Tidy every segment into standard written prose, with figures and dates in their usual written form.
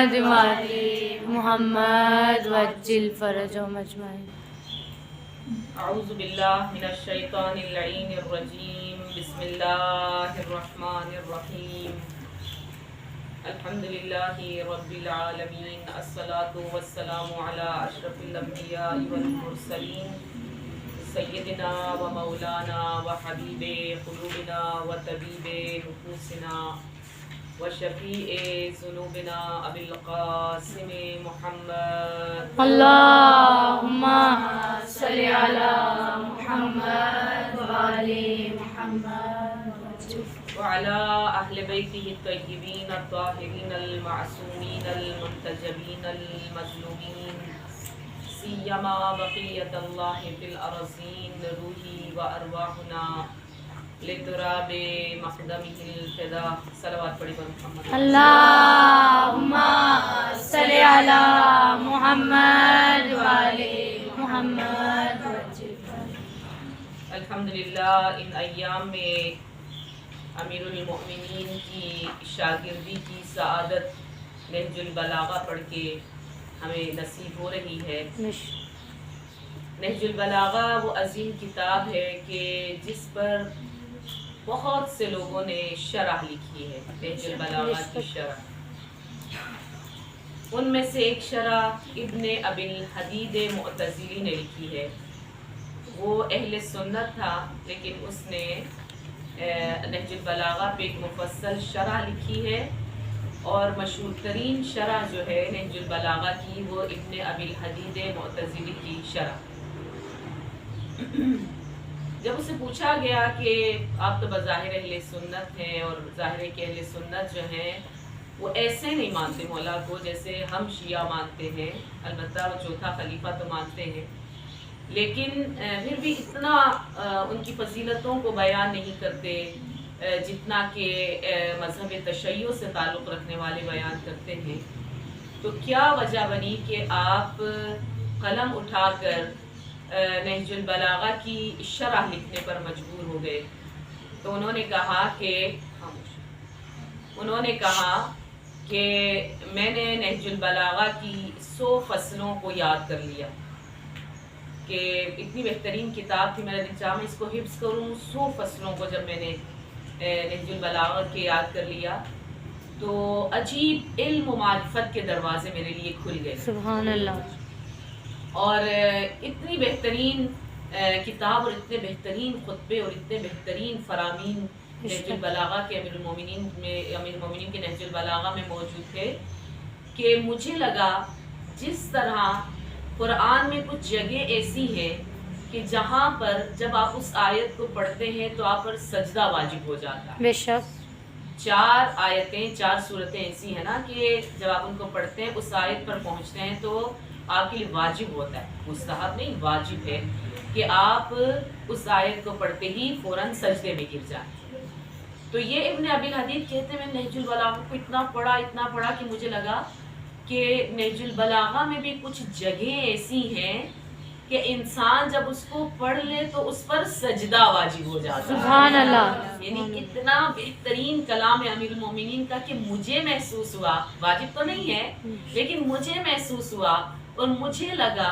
محمد وآل محمد وعجل فرجهم أجمعين. اعوذ باللہ من الشیطان اللعین الرجیم. بسم اللہ الرحمن الرحیم. الحمد للہ رب العالمین. الصلاة والسلام علی اشرف الانبیاء والمرسلین سیدنا و مولانا و حبیب قلوبنا و طبیب نفوسنا و شفیع ذنوبنا ابی القاسم محمد. اللهم صل على محمد وآل محمد وعلى أهل بيته الطيبين الطاهرين المعصومين المنتجبين المظلومين سيما بقية الله في الأرضين روحي وأرواحنا لتراب مقدمه الفداء. صلوات پڑھی پر محمد. اللهم صل على محمد وآل محمد. الحمدللہ ان ایام میں امیر المؤمنین کی شاگردی کی سعادت نہج البلاغہ پڑھ کے ہمیں نصیب ہو رہی ہے. نہج البلاغہ وہ عظیم کتاب ہے کہ جس پر بہت سے لوگوں نے شرح لکھی ہے. نہج البلاغہ کی شرح، ان میں سے ایک شرح ابن ابی الحدید معتزلی نے لکھی ہے. وہ اہل سنت تھا لیکن اس نے نہج البلاغہ پہ ایک مفصل شرح لکھی ہے، اور مشہور ترین شرح جو ہے نہج البلاغہ کی وہ ابن ابی الحدید معتزلی کی شرح. جب اسے پوچھا گیا کہ آپ تو بظاہر اہل سنت ہیں، اور ظاہر ہے کہ اہل سنت جو ہیں وہ ایسے نہیں مانتے مولا کو جیسے ہم شیعہ مانتے ہیں، البتہ وہ چوتھا خلیفہ تو مانتے ہیں، لیکن پھر بھی اتنا ان کی فضیلتوں کو بیان نہیں کرتے جتنا کہ مذہب تشیع سے تعلق رکھنے والے بیان کرتے ہیں. تو کیا وجہ بنی کہ آپ قلم اٹھا کر نہج البلاغہ کی شرح لکھنے پر مجبور ہو گئے؟ تو انہوں نے کہا کہ میں نے نہج البلاغہ کی 100 فصلوں کو یاد کر لیا، کہ اتنی بہترین کتاب تھی، میرا دل چاہا میں اس کو حفظ کروں. 100 فصلوں کو جب میں نے نہج البلاغہ کے یاد کر لیا تو عجیب علم و معرفت کے دروازے میرے لیے کھل گئے. سبحان اللہ. اور اتنی بہترین کتاب اور اتنے بہترین خطبے اور اتنے بہترین فرامین نہج البلاغہ کے امیر المومنین کے نہج البلاغہ میں موجود تھے کہ مجھے لگا جس طرح قرآن میں کچھ جگہ ایسی ہیں کہ جہاں پر جب آپ اس آیت کو پڑھتے ہیں تو آپ پر سجدہ واجب ہو جاتا ہے. بے شک 4 آیتیں 4 صورتیں ایسی ہیں نا کہ جب آپ ان کو پڑھتے ہیں اس آیت پر پہنچتے ہیں تو آپ کے لیے واجب ہوتا ہے، مستحب نہیں واجب ہے کہ آپ اس آیت کو پڑھتے ہی فوراً سجدے میں گر جائیں. تو یہ ابن ابی الحدید کہتے ہیں میں نہج البلاغہ کو اتنا پڑھا کہ مجھے لگا کہ نہج البلاغہ میں بھی کچھ جگہیں ایسی ہیں کہ انسان جب اس کو پڑھ لے تو اس پر سجدہ واجب ہو جاتا ہے. سبحان اللہ. یعنی اتنا بہترین کلام ہے امیر المومنین کا کہ مجھے محسوس ہوا، واجب تو نہیں ہے لیکن مجھے محسوس ہوا اور مجھے لگا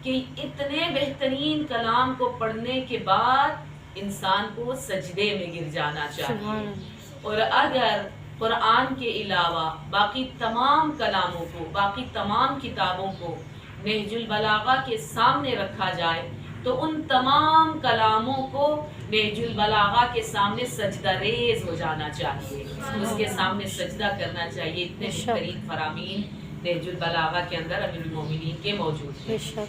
کہ اتنے بہترین کلام کو پڑھنے کے بعد انسان کو سجدے میں گر جانا چاہیے. اور اگر قرآن کے علاوہ باقی تمام کلاموں کو، باقی تمام کتابوں کو نہج البلاغہ کے سامنے رکھا جائے تو ان تمام کلاموں کو نہج البلاغہ کے سامنے سجدہ ریز ہو جانا چاہیے، اس کے سامنے سجدہ کرنا چاہیے. اتنے بہترین فرامین نہج البلاغہ کے اندر امیر المومنین کے موجود ہیں.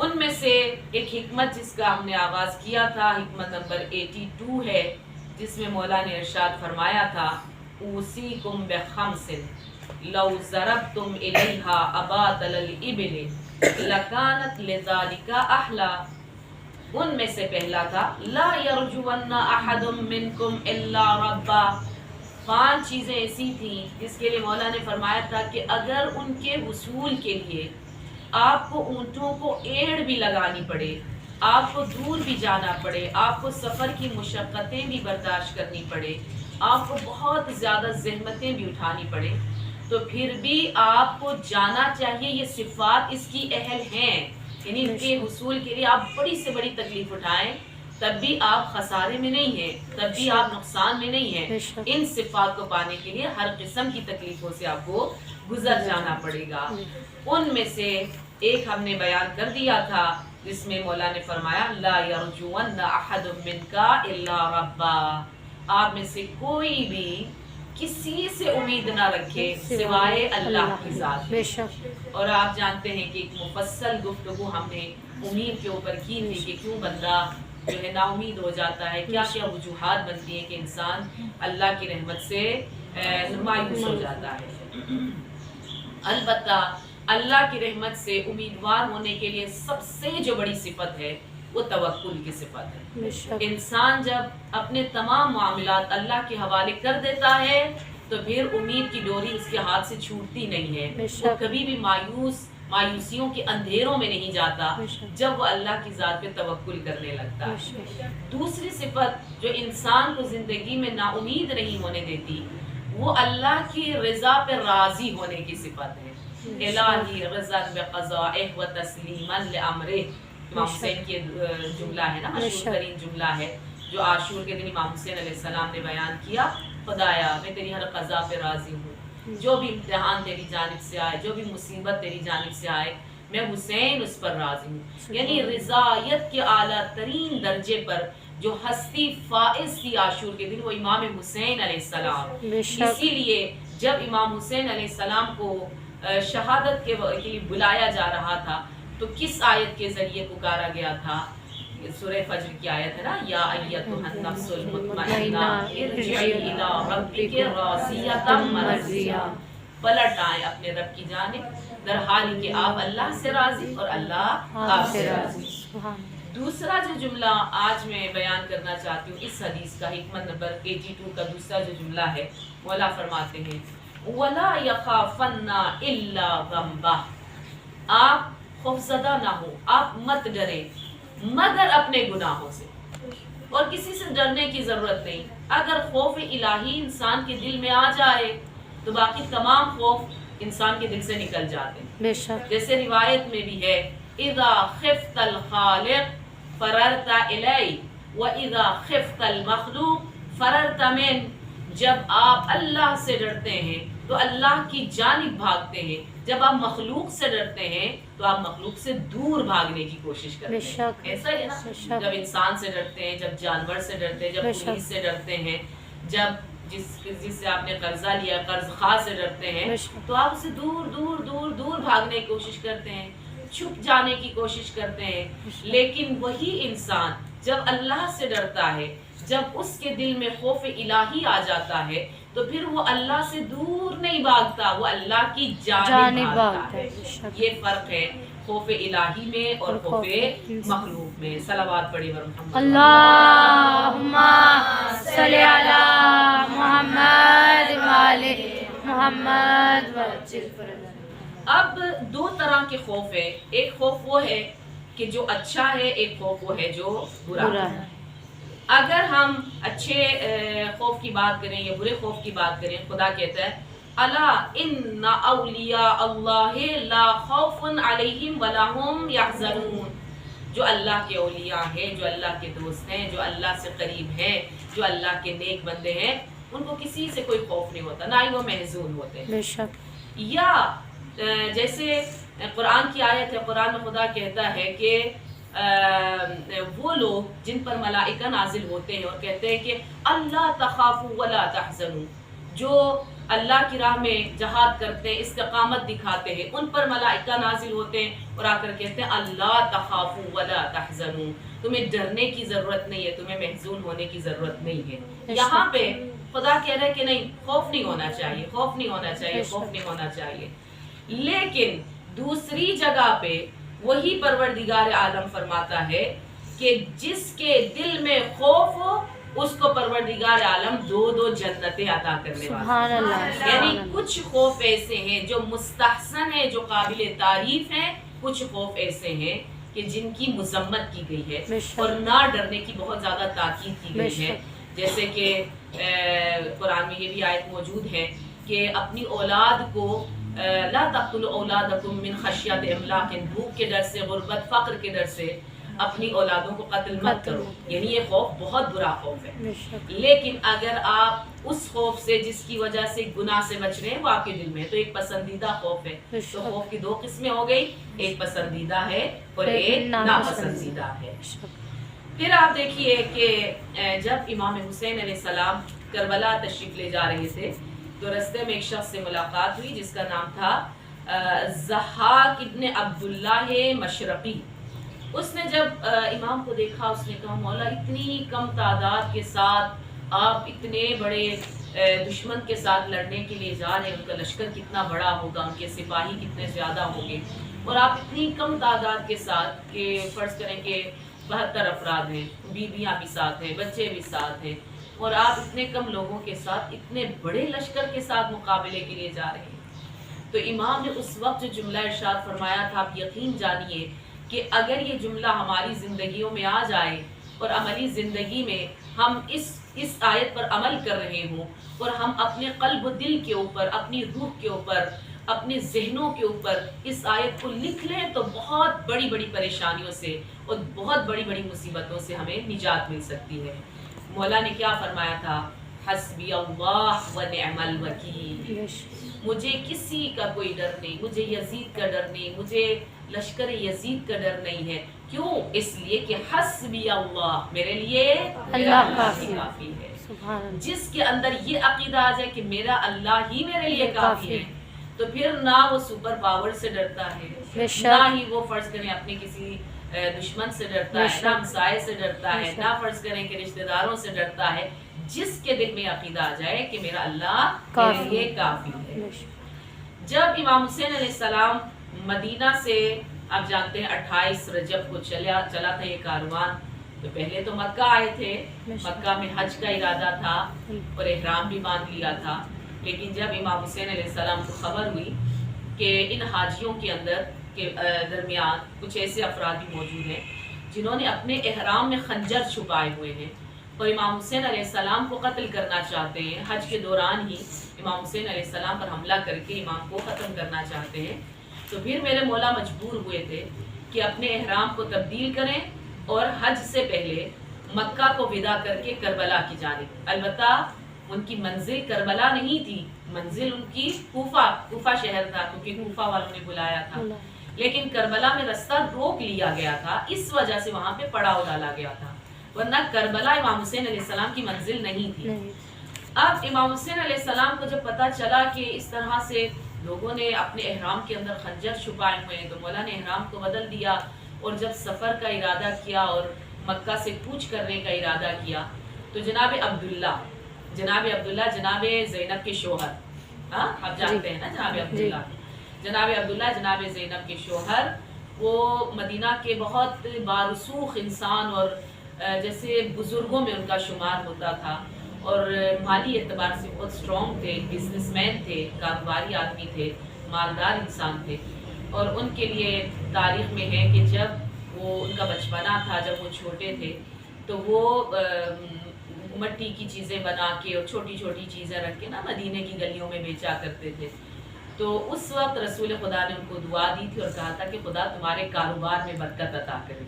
ان میں سے ایک حکمت جس کا ہم نے آغاز کیا تھا، حکمت نمبر 82 ہے، جس میں مولا نے ارشاد فرمایا تھا اوصیکم بخمس لو ضربتم الیہا اباطل الابل لکانت لذالک احلا. ان میں سے پہلا تھا لا یرجون احد منکم الا ربا. 5 چیزیں ایسی تھیں جس کے لیے مولا نے فرمایا تھا کہ اگر ان کے وصول کے لیے آپ کو اونٹوں کو ایڑ بھی لگانی پڑے، آپ کو دور بھی جانا پڑے، آپ کو سفر کی مشقتیں بھی برداشت کرنی پڑے، آپ کو بہت زیادہ زحمتیں بھی اٹھانی پڑے، تو پھر بھی آپ کو جانا چاہیے یہ صفات اس کی اہل ہیں، یعنی ان کے حصول کے لیے آپ بڑی سے بڑی تکلیف اٹھائیں تب بھی آپ خسارے میں نہیں ہیں، تب بھی آپ نقصان میں نہیں ہیں۔ ان صفات کو پانے کے لیے ہر قسم کی تکلیفوں سے آپ کو گزر جانا پڑے گا۔ ان میں سے ایک ہم نے بیان کر دیا تھا جس میں مولا نے فرمایا لا یرجون احد منک الا ربا، آپ میں سے کوئی بھی کسی سے امید نہ رکھے سوائے اللہ کی ذات۔ بے شک اور آپ جانتے ہیں کہ ایک مفصل گفتگو ہم نے امید کے اوپر کی تھی کہ کیوں بندہ جو ہے نا امید ہو جاتا ہے، کیا کیا وجوہات بنتی ہیں کہ انسان اللہ کی رحمت سے مایوس ہو جاتا ہے۔ البتہ اللہ کی رحمت سے امیدوار ہونے کے لیے سب سے جو بڑی صفت ہے وہ توکل کی صفت ہے۔ انسان جب اپنے تمام معاملات اللہ کے حوالے کر دیتا ہے تو پھر امید کی ڈوری اس کے ہاتھ سے چھوٹتی نہیں ہے، وہ کبھی بھی مایوسیوں کے اندھیروں میں نہیں جاتا جب وہ اللہ کی ذات پہ توکل کرنے لگتا ہے۔ دوسری صفت جو انسان کو زندگی میں نا امید نہیں ہونے دیتی وہ اللہ کی رضا پہ راضی ہونے کی صفت ہے۔ الہی رضا بقضائہ و تسلیما لامرہ، امام حسین کی جملہ ہے نا، مشہور ترین جملہ ہے جو عاشور کے دن امام حسین علیہ السلام نے بیان کیا، خدایا میں تیری ہر قضا پہ راضی ہوں، جو بھی امتحان تیری جانب سے آئے، جو بھی مصیبت تیری جانب سے آئے، میں حسین اس پر راضی ہوں۔ یعنی رضایت کے اعلیٰ ترین درجے پر جو ہستی فائز تھی عاشور کے دن وہ امام حسین علیہ السلام۔ اسی لیے جب امام حسین علیہ السلام کو شہادت کے لیے بلایا جا رہا تھا تو کس آیت کے ذریعے پکارا گیا تھا؟ سورہ فجر کی آیت ہے نا، یا ایتھا النفس المطمئنہ ارجعی الی ربک راضیۃ مرضیہ، پلٹ آئے اپنے رب کی جانب در حال کہ آپ اللہ سے راضی اور اللہ آپ سے راضی۔ دوسرا جو جملہ آج میں بیان کرنا چاہتی ہوں اس حدیث کا، حکمت نمبر 82 کا دوسرا جو جملہ ہے، مولا فرماتے ہیں وَلَا يَخَافَنَّ إِلَّا ذَنبَهُ، آپ خوفزدہ نہ ہو، آپ مت ڈریں مگر اپنے گناہوں سے، اور کسی سے ڈرنے کی ضرورت نہیں۔ اگر خوف الہی انسان کے دل میں آ جائے تو باقی تمام خوف انسان کے دل سے نکل جاتے ہیں۔ جیسے روایت میں بھی ہے اذا خفت الخالق فررت الیہ واذا خفت المخلوق فررت من، جب آپ اللہ سے ڈرتے ہیں تو اللہ کی جانب بھاگتے ہیں، جب آپ مخلوق سے ڈرتے ہیں تو آپ مخلوق سے دور بھاگنے کی کوشش کرتے ہیں۔ ایسا ہی ہے نا، جب انسان سے ڈرتے ہیں، جب جانور سے ڈرتے ہیں، جب پولیس سے ڈرتے ہیں، جب جس سے آپ نے قرضہ لیا قرض خواہ سے ڈرتے ہیں تو آپ اسے دور دور دور دور بھاگنے کی کوشش کرتے ہیں، چھپ جانے کی کوشش کرتے ہیں۔ لیکن وہی انسان جب اللہ سے ڈرتا ہے، جب اس کے دل میں خوف الہی آ جاتا ہے تو پھر وہ اللہ سے دور نہیں بھاگتا، وہ اللہ کی جانب بھاگتا ہے۔ یہ فرق ہے خوف الہی میں اور خوف مخلوق میں۔ صلوات پڑھی بر محمد اللہم صلی علی محمد وآلِ محمد وعجل فرجہ۔ اب دو طرح کے خوف ہیں، ایک خوف وہ ہے کہ جو اچھا ہے، ایک خوف وہ ہے جو برا ہے۔ اگر ہم اچھے خوف کی بات کریں یا برے خوف کی بات کریں، خدا کہتا ہے الا ان اولیاء اللہ لا خوف علیہم ولا هم یحزنون، جو اللہ کے اولیاء ہیں، جو اللہ کے دوست ہیں، جو اللہ سے قریب ہیں، جو اللہ کے نیک بندے ہیں، ان کو کسی سے کوئی خوف نہیں ہوتا، نہ ہی وہ محزون ہوتے ہیں۔ یا جیسے قرآن کی آیت ہے، قرآن میں خدا کہتا ہے کہ وہ لوگ جن پر ملائکہ نازل ہوتے ہیں اور کہتے ہیں کہ اللہ تخافوا ولا تحزنوا، جو اللہ کی راہ میں جہاد کرتے ہیں، استقامت دکھاتے ہیں، ان پر ملائکہ نازل ہوتے ہیں اور آ کر کہتے ہیں اللہ تخافوا ولا تحزنوا، تمہیں ڈرنے کی ضرورت نہیں ہے، تمہیں محزون ہونے کی ضرورت نہیں ہے۔ یہاں پہ خدا کہہ رہا ہے کہ نہیں، خوف نہیں ہونا چاہیے، خوف نہیں ہونا چاہیے، خوف نہیں ہونا چاہیے۔ لیکن دوسری جگہ پہ وہی پروردگار عالم فرماتا ہے کہ جس کے دل میں خوف ہو اس کو پروردگار عالم دو جنتیں عطا کرنے والا ہے۔ یعنی کچھ خوف ایسے ہیں جو مستحسن ہیں، جو قابل تعریف ہیں، کچھ خوف ایسے ہیں کہ جن کی مذمت کی گئی ہے اور نہ ڈرنے کی بہت زیادہ تاکید کی گئی ہے۔ جیسے کہ قرآن میں یہ بھی آیت موجود ہے کہ اپنی اولاد کو لا تقتلوا اولادکم من خشیت املاق، بھوک کے ڈر سے، غربت فقر کے ڈر سے اپنی اولادوں کو قتل مت کرو. یعنی یہ خوف بہت برا خوف ہے. لیکن اگر آپ اس خوف سے جس کی وجہ سے گناہ سے بچ رہے ہیں وہ آپ کے دل میں ہے تو ایک پسندیدہ خوف ہے. تو خوف کی 2 قسمیں ہو گئی، ایک پسندیدہ ہے اور ایک ناپسندیدہ ہے. پھر آپ دیکھیے کہ جب امام حسین علیہ السلام کربلا تشریف لے جا رہے تھے تو رستے میں ایک شخص سے ملاقات ہوئی جس کا نام تھا ضحاک ابن عبداللہ مشرقی. اس نے جب امام کو دیکھا اس نے کہا مولا اتنی کم تعداد کے ساتھ آپ اتنے بڑے دشمن کے ساتھ لڑنے کے لیے جا رہے ہیں، ان کا لشکر کتنا بڑا ہوگا، ان کے سپاہی کتنے زیادہ ہوں گے، اور آپ اتنی کم تعداد کے ساتھ کہ فرض کریں کہ 72 افراد ہیں، بیویاں بھی ساتھ ہیں، بچے بھی ساتھ ہیں، اور آپ اتنے کم لوگوں کے ساتھ اتنے بڑے لشکر کے ساتھ مقابلے کے لیے جا رہے ہیں. تو امام نے اس وقت جو جملہ ارشاد فرمایا تھا، آپ یقین جانیے کہ اگر یہ جملہ ہماری زندگیوں میں آ جائے اور عملی زندگی میں ہم اس آیت پر عمل کر رہے ہوں اور ہم اپنے قلب و دل کے اوپر، اپنی روح کے اوپر، اپنے ذہنوں کے اوپر اس آیت کو لکھ لیں تو بہت بڑی بڑی پریشانیوں سے اور بہت بڑی بڑی مصیبتوں سے ہمیں نجات مل سکتی ہے. مولا نے کیا فرمایا تھا؟ حسبی اللہ و نعم الوکیل. مجھے کسی کا کوئی ڈر نہیں، مجھے یزید کا ڈر نہیں، مجھے لشکر یزید کا ڈر نہیں ہے. کیوں؟ اس لیے کہ حسبی اللہ، میرے لیے اللہ کافی ہے. جس کے اندر یہ عقیدہ آ جائے کہ میرا اللہ ہی میرے لیے کافی ہے تو پھر نہ وہ سپر پاور سے ڈرتا ہے، نہ ہی وہ فرض کریں اپنے کسی دشمن سے ڈرتا ہے، نہ ہمسائے سے ڈرتا ہے، نہ فرض کریں کہ رشتہ داروں سے ڈرتا ہے. جس کے دل میں عقیدہ آ جائے کہ میرا اللہ میرے لیے کافی ہے. جب امام حسین علیہ السلام مدینہ سے، آپ جانتے ہیں 28 رجب کو چلا تھا یہ کاروان، تو پہلے تو مکہ آئے تھے، مکہ میں حج کا ارادہ تھا اور احرام بھی باندھ لیا تھا. لیکن جب امام حسین علیہ السلام کو خبر ہوئی کہ ان حاجیوں کے اندر کے درمیان کچھ ایسے افراد بھی موجود ہیں جنہوں نے اپنے احرام میں خنجر چھپائے ہوئے ہیں اور امام حسین علیہ السلام کو قتل کرنا چاہتے ہیں، حج کے دوران ہی امام حسین علیہ السلام پر حملہ کر کے امام کو ختم کرنا چاہتے ہیں، تو پھر میرے مولا مجبور ہوئے تھے کہ اپنے احرام کو تبدیل کریں اور حج سے پہلے مکہ کو ودا کر کے کربلا کی جانب، البتہ ان کی منزل کربلا نہیں تھی، منزل ان کی کوفہ شہر تھا کیونکہ کوفہ والوں نے بلایا تھا، لیکن کربلا میں رستہ روک لیا گیا تھا، اس وجہ سے وہاں پہ پڑاؤ ڈالا گیا تھا، ورنہ کربلا امام حسین علیہ السلام کی منزل نہیں تھی. اب امام حسین علیہ السلام کو جب پتا چلا کہ اس طرح سے لوگوں نے اپنے احرام کے اندر خنجر چھپائے ہوئے ہیں تو مولا نے احرام کو بدل دیا اور جب سفر کا ارادہ کیا اور مکہ سے کوچ کرنے کا ارادہ کیا تو جناب عبداللہ جناب زینب کے شوہر، آپ جانتے ہیں نا جناب عبداللہ جناب زینب کے شوہر، وہ مدینہ کے بہت بارسوخ انسان اور جیسے بزرگوں میں ان کا شمار ہوتا تھا اور مالی اعتبار سے بہت اسٹرانگ تھے، بزنس مین تھے، کاروباری آدمی تھے، مالدار انسان تھے. اور ان کے لیے تاریخ میں ہے کہ جب وہ ان کا بچپنا تھا، جب وہ چھوٹے تھے تو وہ مٹی کی چیزیں بنا کے اور چھوٹی چھوٹی چیزیں رکھ کے نا مدینے کی گلیوں میں بیچا کرتے تھے. تو اس وقت رسول خدا نے ان کو دعا دی تھی اور کہا تھا کہ خدا تمہارے کاروبار میں برکت عطا کرے.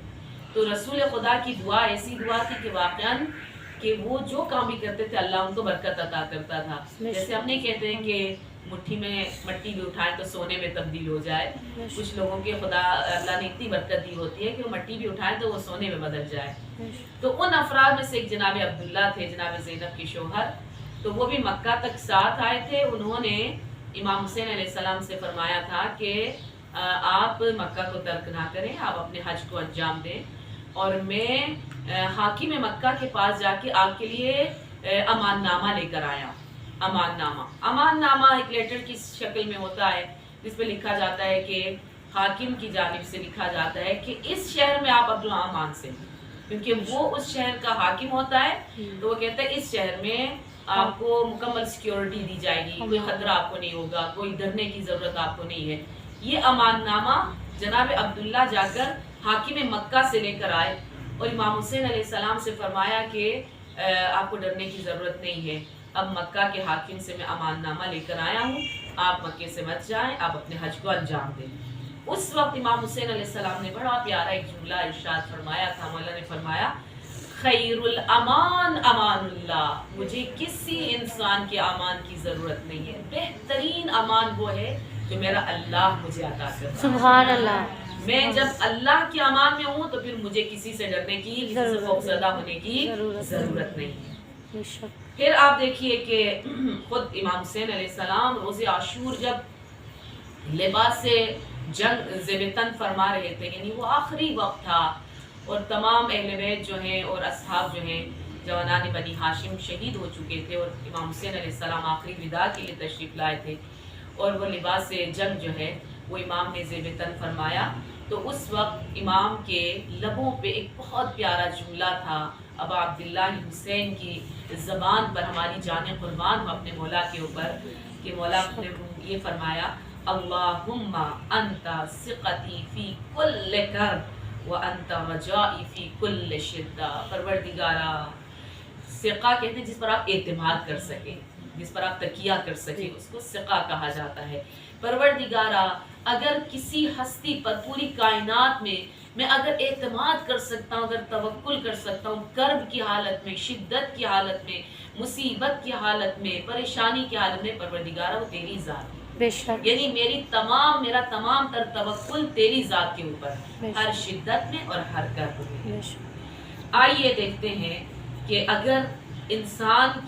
تو رسول خدا کی دعا ایسی دعا تھی کہ واقعاً کہ وہ جو کام بھی کرتے تھے اللہ ان کو برکت عطا کرتا تھا. جیسے ہم نہیں کہتے ہیں کہ مٹھی میں مٹی بھی اٹھائیں تو سونے میں تبدیل ہو جائے، کچھ لوگوں کے خدا اللہ نے اتنی برکت دی ہوتی ہے کہ وہ مٹی بھی اٹھائیں تو وہ سونے میں بدل جائے. تو ان افراد میں سے ایک جناب عبداللہ تھے، جناب زینب کے شوہر، تو وہ بھی مکہ تک ساتھ آئے تھے. انہوں نے امام حسین علیہ السلام سے فرمایا تھا کہ آپ مکہ کو ترک نہ کریں، آپ اپنے حج کو انجام دیں اور میں حاکم مکہ کے پاس جا کے آپ کے لیے امان نامہ لے کر آیا. امان نامہ ایک لیٹر کی شکل میں ہوتا ہے جس پہ لکھا جاتا ہے کہ حاکم کی جانب سے لکھا جاتا ہے کہ اس شہر میں آپ امان سے، کیونکہ وہ اس شہر کا حاکم ہوتا ہے تو وہ کہتا ہے اس شہر میں آپ کو مکمل سیکیورٹی دی جائے گی، کوئی خطرہ آپ کو نہیں ہوگا، کوئی ڈرنے کی ضرورت آپ کو نہیں ہے. یہ امان نامہ جناب عبداللہ جا کر حاکم مکہ سے لے کر آئے اور امام حسین علیہ السلام سے فرمایا کہ آپ کو ڈرنے کی ضرورت نہیں ہے، اب مکہ کے حاکم سے میں امان نامہ لے کر آیا ہوں، آپ مکے سے مت جائیں، آپ اپنے حج کو انجام دیں۔ اس وقت امام حسین علیہ السلام نے بڑا پیارا ایک جملہ ارشاد فرمایا تھا، مولا نے فرمایا خیر الامان امان اللہ، مجھے کسی انسان کے امان کی ضرورت نہیں ہے، بہترین امان وہ ہے جو میرا اللہ مجھے عطا کرتا ہے۔ سبحان اللہ۔ میں جب اللہ کے امان میں ہوں تو پھر مجھے کسی سے ڈرنے کی، کسی سے خوفزدہ ہونے کی ضرورت نہیں ہے۔ پھر آپ دیکھیے کہ خود امام حسین علیہ السلام روز عاشور جب لباس جنگ زیب تن فرما رہے تھے، یعنی وہ آخری وقت تھا اور تمام اہل بیت جو ہیں اور اصحاب جو ہیں جوانان بنی ہاشم شہید ہو چکے تھے، اور امام حسین علیہ السلام آخری وداع کے لیے تشریف لائے تھے، اور وہ لباس جنگ جو ہے وہ امام نے زیب تن فرمایا۔ تو اس وقت امام کے لبوں پہ ایک بہت پیارا جملہ تھا، ابا عبداللہ حسین کی زبان پر ہماری جان قربان ہو اپنے مولا کے اوپر، کہ مولا نے یہ فرمایا اللہم انت ثقتی فی کل کرب وانت رجائی فی کل شدہ۔ پروردگارا، ثقہ کہتے ہیں جس پر آپ اعتماد کر سکیں، جس پر آپ تکیہ کر سکیں، اس کو ثقہ کہا جاتا ہے۔ پروردگارا، اگر کسی ہستی پر پوری کائنات میں اگر اعتماد کر سکتا ہوں، اگر توکل کر سکتا ہوں، کرب کی حالت میں، شدت کی حالت میں، مصیبت کی حالت میں، پریشانی کی حالت میں، پروردگارا وہ تیری ذات ہے۔ بے شک، یعنی میرا تمام تر توکل تیری ذات کے اوپر، ہر شدت میں اور ہر کرب میں۔ آئیے دیکھتے ہیں کہ اگر انسان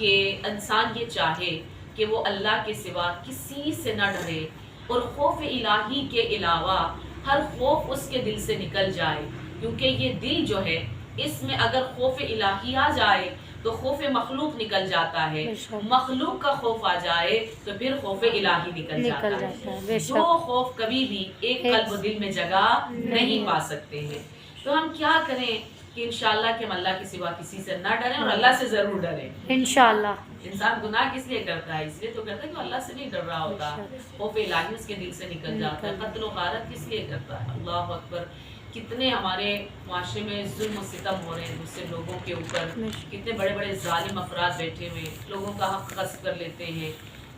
یہ چاہے کہ وہ اللہ کے سوا کسی سے نہ ڈرے اور خوف الہی کے علاوہ ہر خوف اس کے دل سے نکل جائے، کیونکہ یہ دل جو ہے اس میں اگر خوف الہی آ جائے تو خوف مخلوق نکل جاتا ہے، مخلوق کا خوف آ جائے تو پھر خوف الہی نکل جاتا ہے۔ دو خوف کبھی بھی ایک قلب و دل میں جگہ نہیں پا سکتے ہیں۔ تو ہم کیا کریں کہ انشاءاللہ کہ ہم اللہ کے سوا کسی سے نہ ڈریں اور اللہ سے ضرور ڈریں۔ انشاءاللہ۔ انسان گناہ کس لیے کرتا ہے؟ اس لیے تو کرتا ہے کہ اللہ سے نہیں ڈر رہا ہوتا، خوف الہی اس کے دل سے نکل جاتا ہے۔ قتل و غارت کس لیے کرتا ہے؟ اللہ اکبر، کتنے ہمارے معاشرے میں ظلم و ستم ہو رہے ہیں دوسرے لوگوں کے اوپر، کتنے بڑے بڑے ظالم افراد بیٹھے ہوئے لوگوں کا حق غصب کر لیتے ہیں،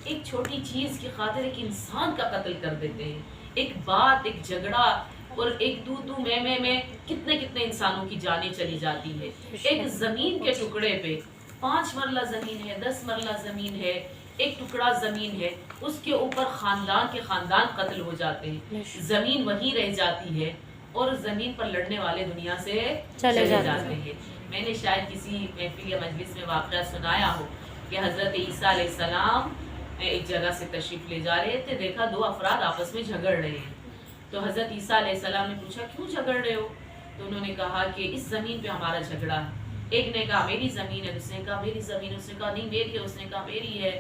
ایک چھوٹی چیز کی خاطر ایک انسان کا قتل کر دیتے ہیں، ایک بات، ایک جھگڑا اور ایک تو میں کتنے انسانوں کی جانیں چلی جاتی ہے۔ ایک زمین کے ٹکڑے پہ 5 مرلہ زمین ہے، 10 مرلہ زمین ہے، ایک ٹکڑا زمین ہے، اس کے اوپر خاندان کے خاندان قتل ہو جاتے ہیں، زمین وہی رہ جاتی ہے اور زمین پر لڑنے والے دنیا سے چلے جاتے ہیں۔ میں نے شاید کسی محفل یا مجلس میں واقعہ سنایا ہو کہ حضرت عیسیٰ علیہ السلام ایک جگہ سے تشریف لے جا رہے تھے، دیکھا 2 افراد آپس میں جھگڑ رہے ہیں، تو حضرت عیسیٰ علیہ السلام نے پوچھا کیوں جھگڑ رہے ہو؟ تو انہوں نے کہا کہ اس زمین پہ ہمارا جھگڑا ہے۔ ایک نے کہا میری زمین ہے، دوسرے نے کہا میری زمین ہے، اس نے کہا نہیں میری ہے، اس نے کہا میری ہے۔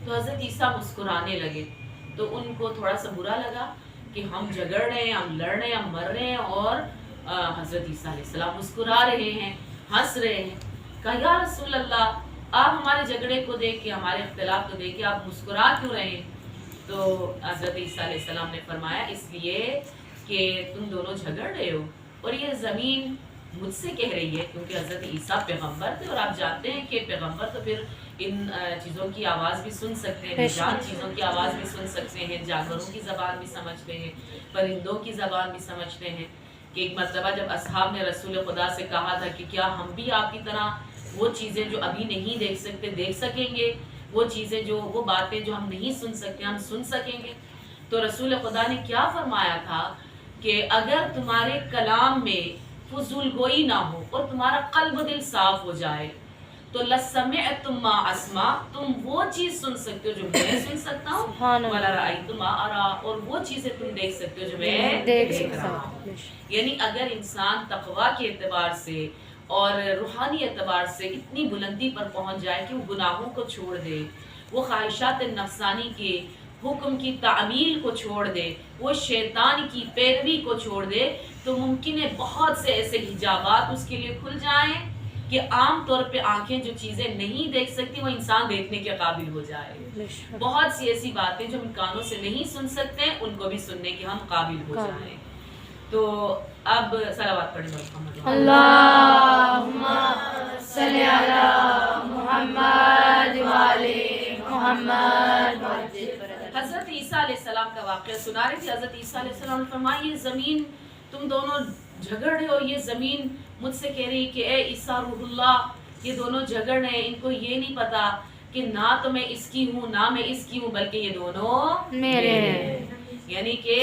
تو حضرت عیسیٰ مسکرانے لگے، تو ان کو تھوڑا سا برا لگا کہ ہم جھگڑ رہے ہیں، ہم لڑ رہے ہیں، ہم مر رہے ہیں، اور حضرت عیسیٰ علیہ السلام مسکرا رہے ہیں، ہنس رہے ہیں۔ کہا یا رسول اللہ، آپ ہمارے جھگڑے کو دیکھ کے، ہمارے اختلاف کو دیکھ کے آپ مسکرا کیوں رہے ہیں؟ تو حضرت عیسیٰ علیہ السلام نے فرمایا اس لیے کہ تم دونوں جھگڑ رہے ہو اور یہ زمین مجھ سے کہہ رہی ہے، کیونکہ حضرت عیسیٰ پیغمبر تھے اور آپ جانتے ہیں کہ پیغمبر تو پھر ان چیزوں کی آواز بھی سن سکتے ہیں، جان چیزوں کی آواز بھی سن سکتے ہیں، جانوروں کی زبان بھی سمجھتے ہیں، پرندوں کی زبان بھی سمجھتے ہیں۔ کہ ایک مرتبہ جب اصحاب نے رسول خدا سے کہا تھا کہ کیا ہم بھی آپ کی طرح وہ چیزیں جو ابھی نہیں دیکھ سکتے دیکھ سکیں گے، وہ چیزیں وہ باتیں جو ہم نہیں سن سکتے ہم سن سکیں گے؟ تو رسول خدا نے کیا فرمایا تھا کہ اگر تمہارے کلام میں فضول گوئی نہ ہو اور تمہارا قلب و دل صاف ہو جائے تو لَسَمِعْتُمْ مَا أَسْمَعُ، تم وہ چیز سن سکتے ہو جو میں سن سکتا ہوں، وَلَرَأَيْتُمْ مَا أَرَى، اور وہ چیزیں تم دیکھ سکتے ہو جو میں دیکھ رہا ہوں۔ یعنی اگر انسان تقویٰ کے اعتبار سے اور روحانی اعتبار سے اتنی بلندی پر پہنچ جائے کہ وہ گناہوں کو چھوڑ دے، وہ خواہشات نفسانی کے حکم کی تعمیل کو چھوڑ دے، وہ شیطان کی پیروی کو چھوڑ دے، تو ممکن ہے بہت سے ایسے حجابات اس کے لیے کھل جائیں کہ عام طور پہ آنکھیں جو چیزیں نہیں دیکھ سکتی وہ انسان دیکھنے کے قابل ہو جائے۔ بہت سی ایسی باتیں جو ہم کانوں سے نہیں سن سکتے ان کو بھی سننے کے ہم قابل ہو جائیں۔ تو اب صلوات پڑھیں محمد اللہم صلی علی محمد وعلی محمد حضرت عیسیٰ علیہ السلام کا واقعہ سنا رہی تھی. حضرت عیسیٰ علیہ السلام نے فرمایا یہ زمین تم دونوں جھگڑ رہے ہو, یہ زمین مجھ سے کہہ رہی کہ اے عیسیٰ روح اللہ, یہ دونوں جھگڑ رہے ہیں, ان کو یہ نہیں پتا کہ نہ تو میں اس کی ہوں نہ میں اس کی ہوں, بلکہ یہ دونوں میرے ہیں. یعنی کہ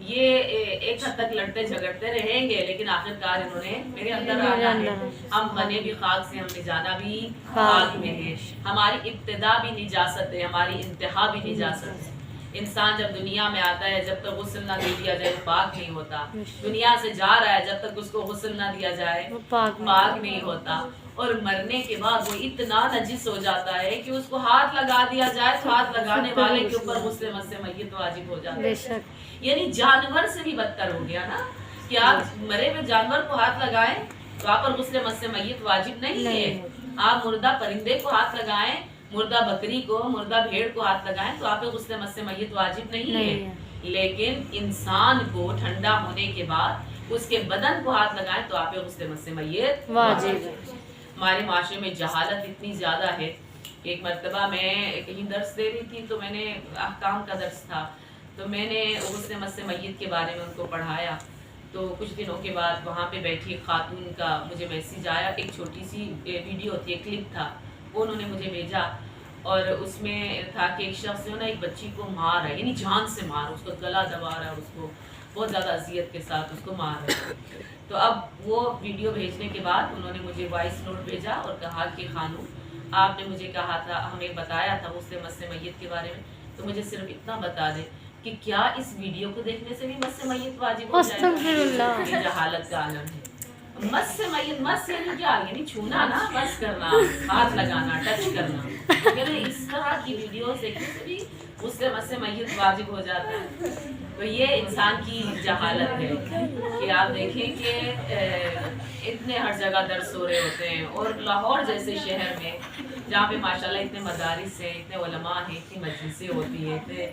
یہ ایک حد تک لڑتے جھگڑتے رہیں گے لیکن آخرکار انہوں نے میرے اندر آنا ہے. ہم بنے بھی خاک سے, ہم نے جانا بھی خاک میں ہے. ہماری ابتدا بھی نہیں جا سکتے, ہماری انتہا بھی نہیں جا سکتے. انسان جب دنیا میں آتا ہے جب تک غسل نہ دے دیا جائے وہ پاک نہیں ہوتا. دنیا سے جا رہا ہے جب تک اس کو غسل نہ دیا جائے وہ پاک نہیں ہوتا. اور مرنے کے بعد وہ اتنا نجس ہو جاتا ہے کہ اس کو ہاتھ لگا دیا جائے تو ہاتھ لگانے والے کے اوپر غسل مس میت واجب ہو جاتا ہے. یعنی جانور سے بھی بدتر ہو گیا نا کہ آپ مرے ہوئے جانور کو ہاتھ لگائیں تو آپ پر غسل مس میت واجب نہیں ہے. آپ مردہ پرندے کو ہاتھ لگائیں, مردہ بکری کو, مردہ بھیڑ کو ہاتھ لگائیں تو آپ پہ غسل مس میت واجب نہیں ہے. لیکن انسان کو ٹھنڈا ہونے کے بعد اس کے بدن کو ہاتھ لگائیں تو آپ پہ غسل مس میت واجب ہے. ہمارے معاشرے میں جہالت اتنی زیادہ ہے. ایک مرتبہ میں کہیں درس دے رہی تھی تو میں نے احکام کا درس تھا تو میں نے غسل مس میت کے بارے میں ان کو پڑھایا. تو کچھ دنوں کے بعد وہاں پہ بیٹھی خاتون کا مجھے میسیج آیا, ایک چھوٹی سی ویڈیو تھی, ایک کلپ تھا, وہ انہوں نے مجھے بھیجا اور اس میں تھا کہ ایک شخص جو نا ایک بچی کو مار رہا ہے, یعنی جان سے مار رہا ہے, اس کو گلا دبا رہا ہے, اس کو بہت زیادہ اذیت کے ساتھ اس کو مار رہا ہے. تو اب وہ ویڈیو بھیجنے کے بعد انہوں نے مجھے وائس نوٹ بھیجا اور کہا کہ خانم آپ نے مجھے کہا تھا, ہمیں بتایا تھا غسل مس میت کے بارے میں, تو مجھے صرف اتنا بتا دیں کہ کیا اس ویڈیو کو دیکھنے سے بھی مس میت واجب ہو جائے گا؟ یہ جہالت کا عالم ہے. مس میت, مس یعنی کیا, یعنی چھونا نا, مس کرنا, ہاتھ لگانا, ٹچ کرنا. یعنی اس طرح کی ویڈیوز دیکھنے سے بھی غسل مس میت واجب ہو جاتا ہے. تو یہ انسان کی جہالت ہے کہ آپ دیکھیں کہ اتنے ہر جگہ درس ہو رہے ہوتے ہیں, اور لاہور جیسے شہر میں جہاں پہ ماشاءاللہ اتنے مدارس ہیں, اتنے علماء ہیں, اتنی مجلسیں ہوتی ہیں, اتنے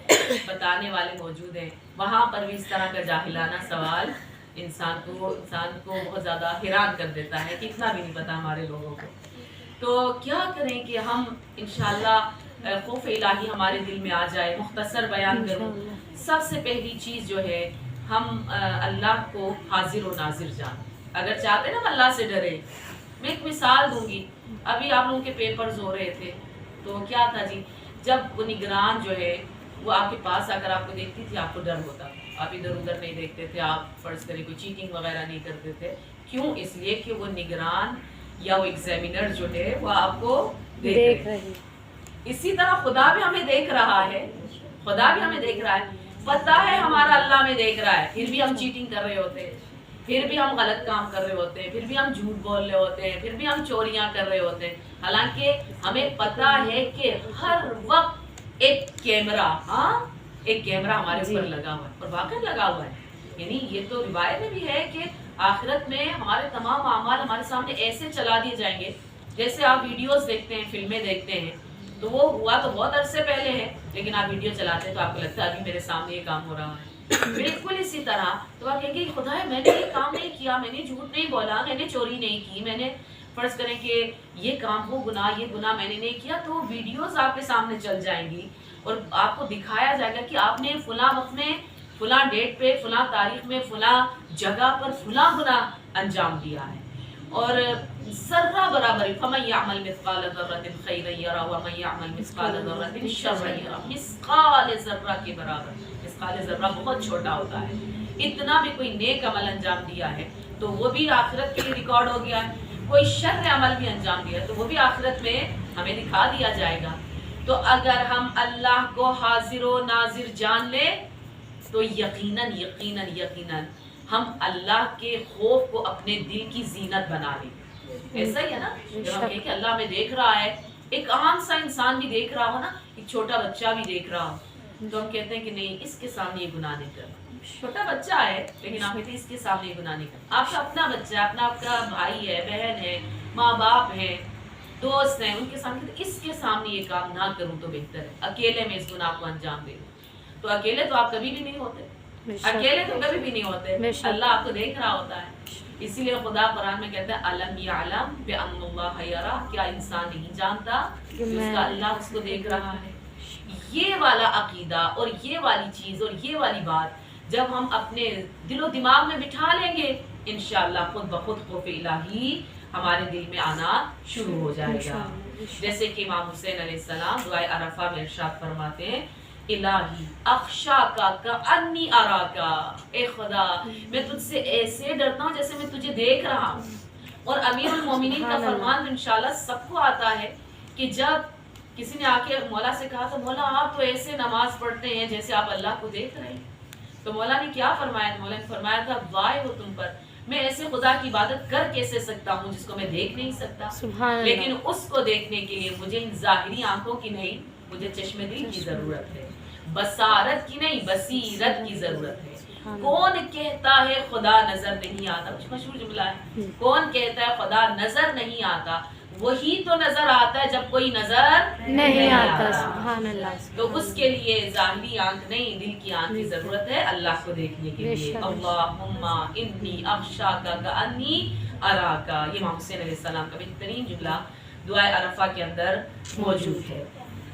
بتانے والے موجود ہیں, وہاں پر بھی اس طرح کا جاہلانہ سوال انسان کو بہت زیادہ حیران کر دیتا ہے کہ اتنا بھی نہیں پتا ہمارے لوگوں کو. تو کیا کریں کہ ہم انشاءاللہ خوف الہی ہمارے دل میں آ جائے. مختصر بیان کروں, سب سے پہلی چیز جو ہے ہم اللہ کو حاضر و ناظر جانیں. اگر چاہتے ہیں نا ہم اللہ سے ڈرے, میں ایک مثال دوں گی. ابھی آپ لوگوں کے پیپرز ہو رہے تھے تو کیا تھا جی, جب وہ نگران جو ہے وہ آپ کے پاس آ کر آپ کو دیکھتی تھی آپ کو ڈر ہوتا, آپ ادھر ادھر نہیں دیکھتے تھے, آپ فرض کریں کوئی چیٹنگ وغیرہ نہیں کرتے تھے. کیوں؟ اس لیے کہ وہ نگران یا وہ ایگزامینر جو ہے وہ آپ کو دیکھ رہے. اسی طرح خدا بھی ہمیں دیکھ رہا ہے, خدا بھی ہمیں دیکھ رہا ہے. پتہ ہے ہمارا اللہ میں دیکھ رہا ہے, پھر بھی ہم چیٹنگ کر رہے ہوتے ہیں, پھر بھی ہم غلط کام کر رہے ہوتے ہیں, پھر بھی ہم جھوٹ بول رہے ہوتے ہیں, پھر بھی ہم چوریاں کر رہے ہوتے ہیں. حالانکہ ہمیں پتہ ہے کہ ہر وقت ایک کیمرہ ہمارے اوپر لگا ہوا ہے, اور واقعی لگا ہوا ہے. یعنی یہ تو روایت میں بھی ہے کہ آخرت میں ہمارے تمام اعمال ہمارے سامنے ایسے چلا دیے جائیں گے جیسے آپ ویڈیوز دیکھتے ہیں, فلمیں دیکھتے ہیں. تو وہ ہوا تو بہت عرصے پہلے ہے, لیکن آپ ویڈیو چلاتے ہیں تو آپ کو لگتا ہے ابھی میرے سامنے یہ کام ہو رہا ہے. بالکل اسی طرح تو آپ کہیں گے خدا میں نے یہ کام نہیں کیا, میں نے جھوٹ نہیں بولا, میں نے چوری نہیں کی, میں نے فرض کریں کہ یہ کام وہ گناہ یہ گناہ میں نے نہیں کیا. تو ویڈیوز آپ کے سامنے چل جائیں گی اور آپ کو دکھایا جائے گا کہ آپ نے فلاں وقت میں فلاں ڈیٹ پہ فلاں تاریخ میں فلاں جگہ پر فلاں گناہ انجام دیا ہے. اور ذرہ برابر فمن یعمل مثقال ذرۃ خیرا یرہ ومن یعمل مثقال ذرۃ شرا یرہ, مثقال ذرہ کے برابر. مثقال ذرہ بہت چھوٹا ہوتا ہے. اتنا بھی کوئی نیک عمل انجام دیا ہے تو وہ بھی آخرت کے لیے ریکارڈ ہو گیا ہے, کوئی شر عمل بھی انجام دیا ہے تو وہ بھی آخرت میں ہمیں دکھا دیا جائے گا. تو اگر ہم اللہ کو حاضر و ناظر جان لیں تو یقیناً یقیناً یقیناً ہم اللہ کے خوف کو اپنے دل کی زینت بنا لیں. ایسا ہی ہے نا, جب ہم کہیں کہ اللہ ہمیں دیکھ رہا ہے, ایک عام سا انسان بھی دیکھ رہا ہو نا, ایک چھوٹا بچہ بھی دیکھ رہا ہو, تو ہم کہتے ہیں کہ نہیں اس کے سامنے یہ گناہ نہیں کرنا. چھوٹا بچہ ہے لیکن آپ کہتے ہیں اس کے سامنے یہ گناہ نہیں کرنا. آپ کا اپنا بچہ ہے, اپنا آپ کا بھائی ہے, بہن ہے, ماں باپ ہیں, دوست ہیں, ان کے سامنے اس کے سامنے یہ کام نہ کروں تو بہتر ہے. اکیلے میں اس گناہ کو انجام دے دوں. تو اکیلے تو آپ کبھی بھی نہیں ہوتے, اکیلے تو کبھی بھی نہیں ہوتے, اللہ آپ کو دیکھ رہا ہوتا ہے. اسی لیے خدا قرآن میں کہتا ہے الم یعلم بان اللہ یرا، کیا انسان نہیں جانتا کہ اس کا اللہ اس کو دیکھ رہا ہے. یہ والا عقیدہ اور یہ والی چیز اور یہ والی بات جب ہم اپنے دل و دماغ میں بٹھا لیں گے انشاءاللہ خود بخود خوف الہی ہمارے دل میں آنا شروع ہو جائے گا. جیسے کہ امام حسین علیہ السلام دعائے عرفہ میں ارشاد فرماتے ہیں الہی اخشاکا کانی اراکا، اے خدا میں تجھ سے ایسے ڈرتا ہوں جیسے میں تجھے دیکھ رہا ہوں. اور امیر المومنین کا فرمان انشاءاللہ سب کو آتا ہے کہ جب کسی نے آ کے مولا سے کہا تو مولا آپ تو ایسے نماز پڑھتے ہیں جیسے آپ اللہ کو دیکھ رہے ہیں. تو مولا نے کیا فرمایا؟ مولا نے فرمایا تھا وائے ہو تم پر، میں ایسے خدا کی عبادت کر کیسے سکتا ہوں جس کو میں دیکھ نہیں سکتا. لیکن اس کو دیکھنے کے لیے مجھے ان ظاہری آنکھوں کی نہیں، مجھے چشم دل کی ضرورت ہے، بصارت کی نہیں بصیرت کی ضرورت ہے. کون کہتا ہے خدا نظر نہیں آتا؟ کچھ مشہور جملہ ہے، کون کہتا ہے خدا نظر نہیں آتا؟ وہی تو نظر آتا ہے جب کوئی نظر نہیں آتا. سبحان اللہ. تو اس کے لیے ظاہری آنکھ نہیں دل کی آنکھ کی ضرورت ہے اللہ کو دیکھنے کے لیے. اللہم انی اخشاک کانی اراکا، یہ امام حسین علیہ السلام کا بہترین جملہ دعائے عرفہ کے اندر موجود ہے.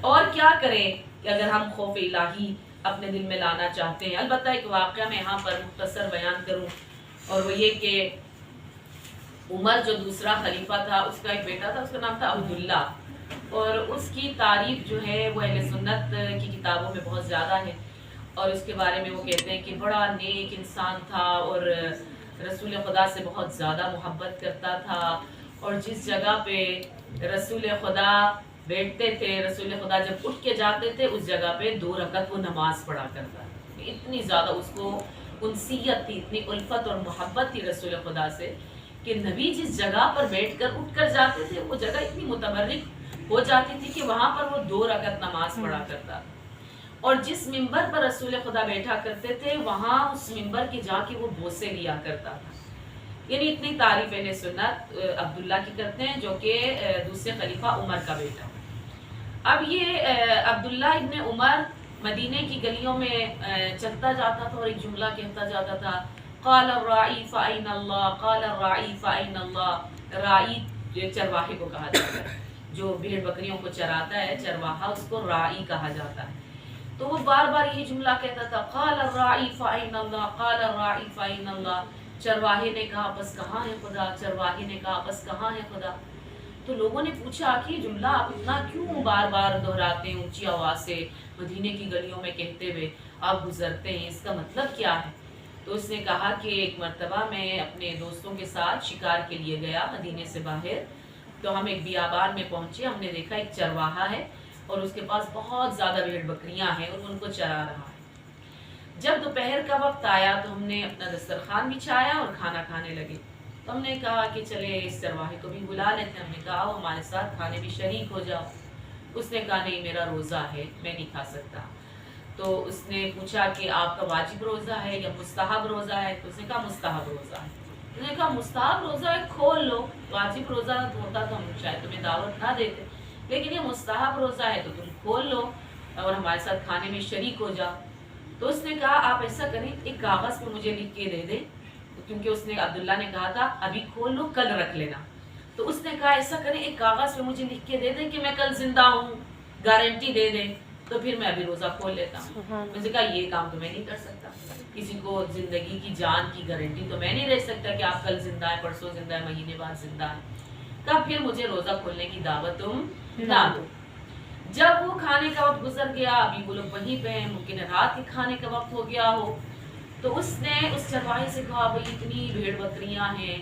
اور کیا کریں کہ اگر ہم خوف الہی اپنے دل میں لانا چاہتے ہیں؟ البتہ ایک واقعہ میں یہاں پر مختصر بیان کروں، اور وہ یہ کہ عمر جو دوسرا خلیفہ تھا اس کا ایک بیٹا تھا، اس کا نام تھا عبداللہ، اور اس کی تعریف جو ہے وہ اہل سنت کی کتابوں میں بہت زیادہ ہے. اور اس کے بارے میں وہ کہتے ہیں کہ بڑا نیک انسان تھا اور رسول خدا سے بہت زیادہ محبت کرتا تھا، اور جس جگہ پہ رسول خدا بیٹھتے تھے، رسول خدا جب اٹھ کے جاتے تھے اس جگہ پہ 2 رکعت وہ نماز پڑھا کرتا. اتنی زیادہ اس کو انسیت تھی، اتنی الفت اور محبت تھی رسول خدا سے کہ نبی جس جگہ پر بیٹھ کر اٹھ کر جاتے تھے وہ جگہ اتنی متبرک ہو جاتی تھی کہ وہاں پر وہ 2 رکعت نماز پڑھا کرتا. اور جس منبر پر رسول خدا بیٹھا کرتے تھے وہاں اس منبر کے جا کے وہ بوسے لیا کرتا تھا. یعنی اتنی تعریف اہل سنت عبداللہ کی کرتے ہیں جو کہ دوسرے خلیفہ عمر کا بیٹا. اب یہ عبداللہ ابن عمر مدینے کی گلیوں میں چلتا جاتا تھا اور ایک جملہ کہتا جاتا تھا قال الراعی فأین اللہ، قال الراعی فأین اللہ. راعی جو چرواہے کو کہا جاتا ہے، جو بھیڑ بکریوں کو چراتا ہے چرواہا، اس کو راعی کہا جاتا ہے. تو وہ بار بار یہ جملہ کہتا تھا قال الراعی فأین اللہ، قال الراعی فأین اللہ. چرواہے نے کہا بس کہاں ہے خدا، چرواہے نے کہا بس کہاں ہے خدا. تو لوگوں نے پوچھا کہ یہ جملہ آپ اتنا کیوں بار بار دہراتے ہیں اونچی آواز سے مدینے کی گلیوں میں کہتے ہوئے آپ گزرتے ہیں، اس کا مطلب کیا ہے؟ تو اس نے کہا کہ ایک مرتبہ میں اپنے دوستوں کے ساتھ شکار کے لیے گیا مدینے سے باہر. تو ہم ایک بیابان میں پہنچے، ہم نے دیکھا ایک چرواہا ہے اور اس کے پاس بہت زیادہ بھیڑ بکریاں ہیں اور ان کو چرا رہا ہے. جب دوپہر کا وقت آیا تو ہم نے اپنا دسترخوان بچھایا اور کھانا کھانے لگے. تو ہم نے کہا کہ چلے اس چرواہے کو بھی بلا لیتے ہیں. ہم نے کہا آؤ ہمارے ساتھ کھانے بھی شریک ہو جاؤ. اس نے کہا نہیں میرا روزہ ہے میں نہیں کھا سکتا. تو اس نے پوچھا کہ آپ کا واجب روزہ ہے یا مستحب روزہ ہے؟ تو اس نے کہا مستحب روزہ ہے. اس نے کہا مستحب روزہ ہے کھول لو، واجب روزہ ہوتا تو ہم شاید تمہیں دعوت نہ دیتے، لیکن یہ مستحب روزہ ہے تو تم کھول لو اور ہمارے ساتھ کھانے میں شریک ہو جاؤ. تو اس نے کہا آپ ایسا کریں ایک کاغذ پہ مجھے لکھ کے دے دیں، کیونکہ اس نے عبداللہ نے کہا تھا ابھی کھول لو کل رکھ لینا. تو اس نے کہا ایسا کریں ایک کاغذ پہ مجھے لکھ کے دے دیں کہ میں کل زندہ ہوں، گارنٹی دے دیں، تو پھر میں ابھی روزہ کھول لیتا ہوں. میں نے کہا یہ کام تو میں نہیں کر سکتا، کسی کو زندگی کی جان کی گارنٹی تو میں نہیں دے سکتا کہ آپ کل زندہ ہے، پرسوں زندہ ہے، مہینے بعد زندہ ہے. کہا پھر مجھے روزہ کھولنے کی دعوت تم نہ دو. جب وہ کھانے کا وقت گزر گیا، ابھی وہ لوگ وہیں پہ ہیں، ممکن رات کے کھانے کا وقت ہو گیا ہو، تو اس نے اس چرواہے سے کہا بھائی اتنی بھیڑ بکریاں ہیں،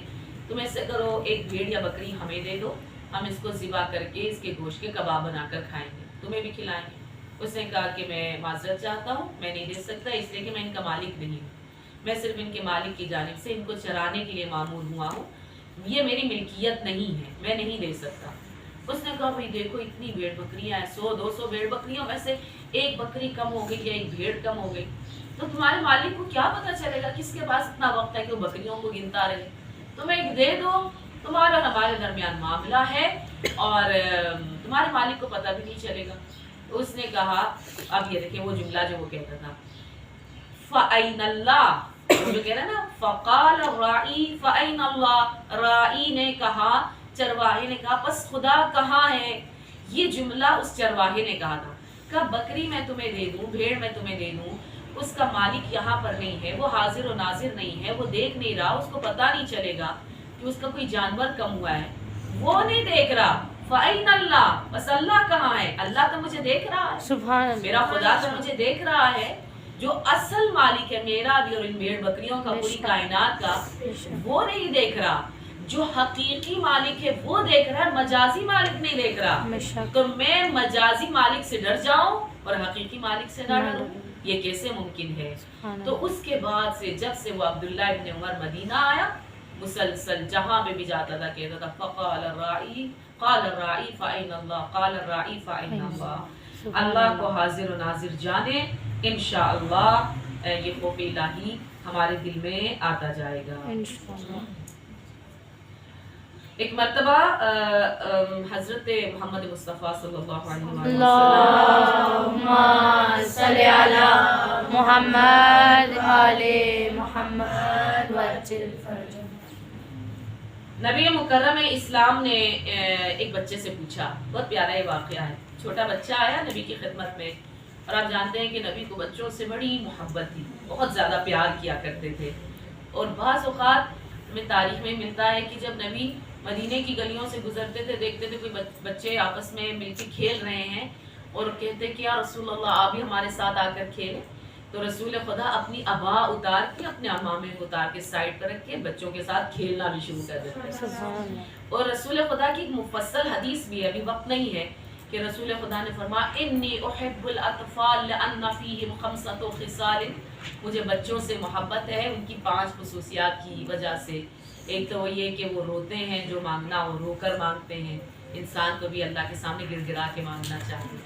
تم ایسے کرو ایک بھیڑ یا بکری ہمیں دے دو، ہم اس کو ذبح کر کے اس کے گوشت کے کباب بنا کر کھائیں گے، تمہیں بھی کھلائیں گے. اس نے کہا کہ میں معذرت چاہتا ہوں، میں نہیں دے سکتا اس لیے کہ میں ان کا مالک نہیں ہوں، میں صرف ان کے مالک کی جانب سے ان کو چرانے کے لیے معمول ہوا ہوں، یہ میری ملکیت نہیں ہے، میں نہیں دے سکتا. اس نے کہا بھائی دیکھو اتنی بھیڑ بکریاں ہیں، 100-200 بھیڑ بکریوں میں سے ایک بکری کم ہو گئی یا ایک بھیڑ کم ہو گئی تو تمہارے مالک کو کیا پتا چلے گا، کس کے پاس اتنا وقت ہے کہ وہ بکریوں کو گنتا رہے. تمہیں دے دو، تمہارا اور ہمارے درمیان معاملہ ہے اور تمہارے مالک کو پتہ بھی نہیں چلے گا. اس نے کہا اب یہ دیکھیں وہ جملہ جو وہ کہتا تھا فَأَيْنَ اللَّهُ جو کہہ رہا ہے نا فقال الراعی فأین اللہ، راعی نے کہا، چرواہے نے کہا پس خدا کہاں ہے. یہ جملہ اس چرواہے نے کہا تھا. کہا بکری میں تمہیں دے دوں، بھیڑ میں تمہیں دے دوں، اس کا مالک یہاں پر نہیں ہے، وہ حاضر و ناظر نہیں ہے، وہ دیکھ نہیں رہا، اس کو پتہ نہیں چلے گا کہ اس کا کوئی جانور کم ہوا ہے، وہ نہیں دیکھ رہا. فَأَيْنَ اللَّهُ، بس اللہ کہاں ہے؟ اللہ تو مجھے دیکھ رہا ہے، سبحان اللہ، میرا خدا تو مجھے دیکھ رہا ہے. جو اصل مالک ہے میرا بھی اور ان بھیڑ بکریوں کا، پوری کائنات کا، وہ نہیں دیکھ رہا. جو حقیقی مالک ہے وہ دیکھ رہا ہے، مجازی مالک نہیں دیکھ رہا. تو میں مجازی مالک سے ڈر جاؤں اور حقیقی مالک سے نہ ڈروں، یہ کیسے ممکن ہے؟ تو اس کے بعد سے جب سے وہ عبداللہ ابن عمر مدینہ آیا، مسلسل جہاں پہ بھی جاتا تھا کہتا تھا فقال الراعی قال الراعی فأین اللہ، قال الراعی فأین اللہ. اللہ کو حاضر و ناظر جانے، انشاءاللہ یہ خوف الہی ہمارے دل میں آتا جائے گا. ایک مرتبہ حضرت محمد مصطفیٰ صلی اللہ علیہ وسلم، اللہم صلی علی محمد آل محمد وعجل فرجہ. نبی مکرم اسلام نے ایک بچے سے پوچھا، بہت پیارا یہ واقعہ ہے. چھوٹا بچہ آیا نبی کی خدمت میں، اور آپ جانتے ہیں کہ نبی کو بچوں سے بڑی محبت تھی، بہت زیادہ پیار کیا کرتے تھے. اور بعض اوقات ہمیں تاریخ میں ملتا ہے کہ جب نبی مدینے کی گلیوں سے گزرتے تھے، دیکھتے تھے کوئی بچے آپس میں مل کے کھیل رہے ہیں اور کہتے کہ یا رسول اللہ آپ بھی ہمارے ساتھ آ کر کھیلیں. تو رسول خدا اپنی ابا اتار کے، اپنے عمامے کو اتار کے سائڈ پر رکھ کے بچوں کے ساتھ کھیلنا بھی شروع کر دیتے ہیں. اور رسول خدا کی ایک مفصل حدیث بھی ہے، ابھی وقت نہیں ہے، کہ رسول خدا نے فرمایا انی احب الاطفال لان فیہم خمسۃ خصال، مجھے بچوں سے محبت ہے ان کی 5 خصوصیات کی وجہ سے. ایک تو یہ کہ وہ روتے ہیں، جو مانگنا وہ رو کر مانگتے ہیں، انسان کو بھی اللہ کے سامنے گر گرا کے مانگنا چاہیے.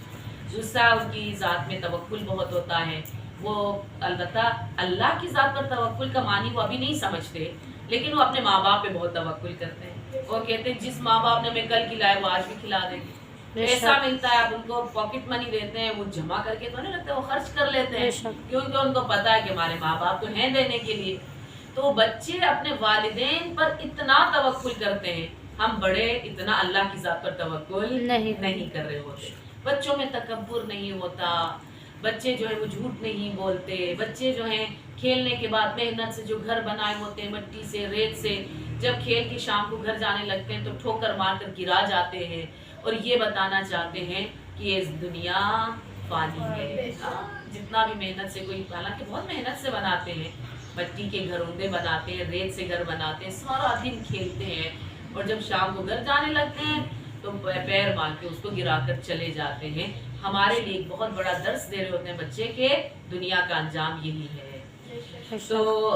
دوسرا ان کی ذات میں توکل بہت ہوتا ہے. وہ البتہ اللہ کی ذات پر توکل کا معنی وہ ابھی نہیں سمجھتے، لیکن وہ اپنے ماں باپ پہ بہت توکل کرتے ہیں. وہ کہتے ہیں جس ماں باپ نے ہمیں کل کھلایا وہ آج بھی کھلا دیں گے. پیسہ ملتا ہے، آپ ان کو پاکٹ منی دیتے ہیں، وہ جمع کر کے تو نہیں رکھتے، وہ خرچ کر لیتے ہیں، کیونکہ ان کو پتہ ہے کہ ہمارے ماں باپ تو ہیں دینے کے لیے. تو بچے اپنے والدین پر اتنا توکل کرتے ہیں، ہم بڑے اتنا اللہ کی ذات پر توکل نہیں کر رہے ہوتے. بچوں میں تکبر نہیں ہوتا، بچے جو ہے وہ جھوٹ نہیں بولتے. بچے جو ہیں کھیلنے کے بعد محنت سے جو گھر بنائے ہوتے ہیں مٹی سے، ریت سے، جب کھیل کے شام کو گھر جانے لگتے ہیں تو ٹھوکر مار کر گرا جاتے ہیں اور یہ بتانا چاہتے ہیں کہ یہ دنیا فانی ہے. جتنا بھی محنت سے کوئی، حالانکہ بہت محنت سے بناتے ہیں، مٹی کے گھروندے بناتے ہیں، ریت سے گھر بناتے ہیں، سارا دن کھیلتے ہیں اور جب شام کو گھر جانے لگتے ہیں تو پیر مار کے اس کو گرا کر چلے جاتے ہیں. ہمارے لیے ایک بہت بڑا درس دے رہے ہوتے ہیں بچے کے دنیا کا انجام یہی ہے. تو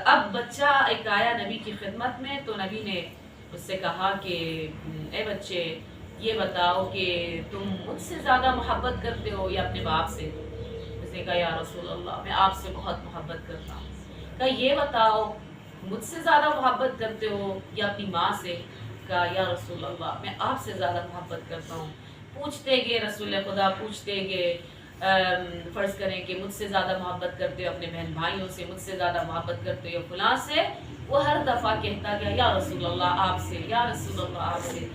اب بچہ ایک آیا نبی کی خدمت میں، تو نبی نے اس سے کہا کہ اے بچے یہ بتاؤ کہ تم مجھ سے زیادہ محبت کرتے ہو یا اپنے باپ سے؟ اس نے کہا یا رسول اللہ میں آپ سے بہت محبت کرتا ہوں. کہا یہ بتاؤ مجھ سے زیادہ محبت کرتے ہو یا اپنی ماں سے؟ کہا یا رسول اللہ میں آپ سے زیادہ محبت کرتا ہوں. پوچھتے گئے رسول خدا، پوچھتے گئے، فرض کریں کہ مجھ سے زیادہ محبت کرتے ہو اپنے بہن بھائیوں سے، مجھ سے زیادہ محبت کرتے ہو فلاں سے. وہ ہر دفعہ کہتا گیا یا رسول اللہ آپ سے، یا رسول اللہ آپ سے.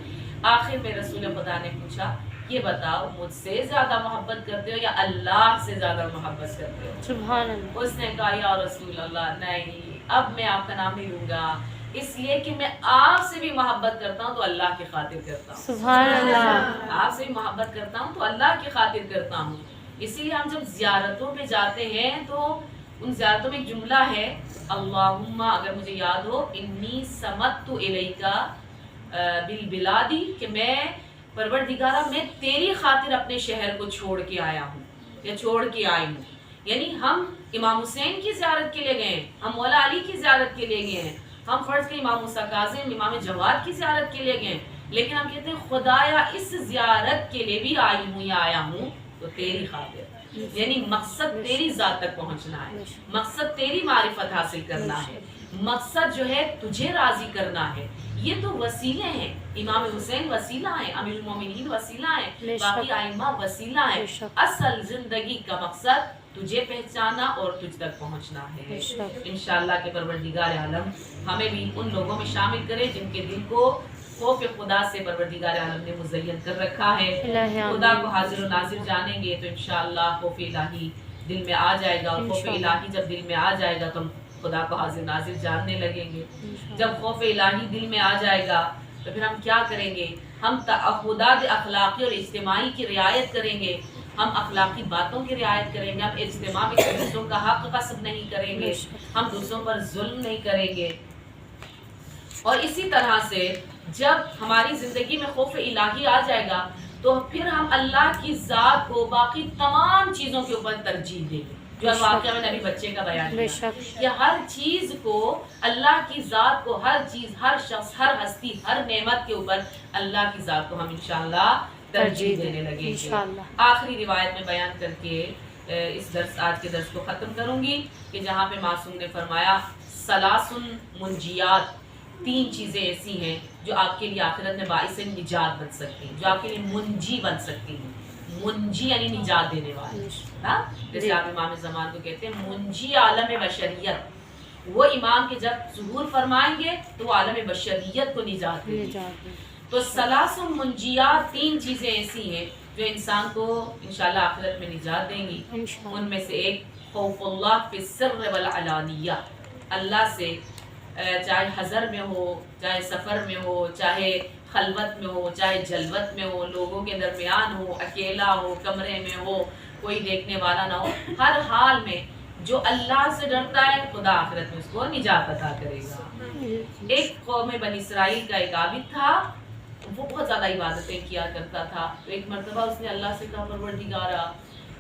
آخر میں رسول خدا نے پوچھا یہ بتاؤ مجھ سے زیادہ محبت کرتے ہو یا اللہ سے زیادہ محبت کرتے ہو؟ سبحان اللہ. اس نے کہا یا رسول اللہ نہیں، اب میں آپ کا نام نہیں لوں گا، اس لیے کہ میں آپ سے بھی محبت کرتا ہوں تو اللہ کی خاطر کرتا ہوں. سبحان اللہ. آپ سے بھی محبت کرتا ہوں تو اللہ کی خاطر کرتا ہوں. اسی لیے ہم جب زیارتوں پہ جاتے ہیں تو ان زیارتوں میں ایک جملہ ہے اللہم، اگر مجھے یاد ہو، انی سمت الیکا بالبلادی، کہ میں پروردگارہ میں تیری خاطر اپنے شہر کو چھوڑ کے آیا ہوں یا چھوڑ کے آئی ہوں. یعنی ہم امام حسین کی زیارت کے لیے گئے ہیں، ہم مولا علی کی زیارت کے لیے گئے ہیں، ہم فرض کے امام موسیٰ کاظم، امام جواد کی زیارت کے لیے گئے ہیں، لیکن ہم کہتے ہیں خدایا اس زیارت کے لیے بھی آئی ہوں یا آیا ہوں تو تیری خاطر. یعنی مقصد تیری ذات تک پہنچنا ہے، مقصد تیری معرفت حاصل کرنا ہے، مقصد جو ہے تجھے راضی کرنا ہے. یہ تو وسیلے ہیں. امام حسین وسیلہ ہیں, امیر المومنین وسیلہ ہیں, باقی ائمہ وسیلہ ہیں. اصل زندگی کا مقصد تجھے پہچانا اور تجھ تک پہنچنا ہے. انشاءاللہ کہ پروردگار عالم ہمیں بھی ان لوگوں میں شامل کرے جن کے دل کو خوف خدا سے پروردگار عالم نے مزین کر رکھا ہے. خدا کو حاضر و ناظر جانیں گے تو انشاءاللہ خوف الہی دل میں آ جائے گا, اور خوف الہی جب دل میں آ جائے گا تو ہم خدا کو حاضر ناظر جاننے لگیں گے. جب خوف الہی دل میں آ جائے گا تو پھر ہم کیا کریں گے؟ ہم تعہدات اخلاقی اور اجتماعی کی رعایت کریں گے, ہم اخلاقی باتوں کی رعایت کریں گے, ہم اجتماع میں دوسروں کا حق غصب نہیں کریں گے, ہم دوسروں پر ظلم نہیں کریں گے. اور اسی طرح سے جب ہماری زندگی میں خوف الہی آ جائے گا تو پھر ہم اللہ کی ذات کو باقی تمام چیزوں کے اوپر ترجیح دیں گے, جو واقعہ میں نے ابھی بچے کا بیان کیا کہ ہر چیز کو, اللہ کی ذات کو, ہر چیز, ہر شخص, ہر ہستی, ہر نعمت کے اوپر اللہ کی ذات کو ہم انشاءاللہ ترجیح دینے لگیں گے. آخری روایت میں بیان کر کے اس آج کے درس کو ختم کروں گی کہ جہاں پہ معصوم نے فرمایا ثلاث منجیات, 3 چیزیں ایسی ہیں جو آپ کے لیے آخرت میں باعث نجات بن سکتی ہیں, جو آپ کے لیے منجی بن سکتی ہیں. منجی یعنی نجات دینے والے, جیسے آپ امام زمان کو کہتے ہیں منجی عالم بشریت. وہ امام کے جب ظہور فرمائیں گے تو وہ عالم بشریت کو نجات دیں گے. تو ثلاث منجیات, 3 چیزیں ایسی ہیں جو انسان کو انشاءاللہ آخرت میں نجات دیں گی. ان میں سے ایک خوف اللہ فی السر والعلانیہ, اللہ سے چاہے حضر میں ہو, چاہے سفر میں ہو, چاہے خلوت میں ہو, چاہے جلوت میں ہو, لوگوں کے درمیان ہو, اکیلا ہو, کمرے میں ہو, کوئی دیکھنے والا نہ ہو, ہر حال میں جو اللہ سے ڈرتا ہے خدا آخرت میں اس کو نجات عطا کرے گا. ایک قوم بنی اسرائیل کا ایک عابد تھا, وہ بہت زیادہ عبادتیں کیا کرتا تھا. تو ایک مرتبہ اس نے اللہ سے کہا پروردگارا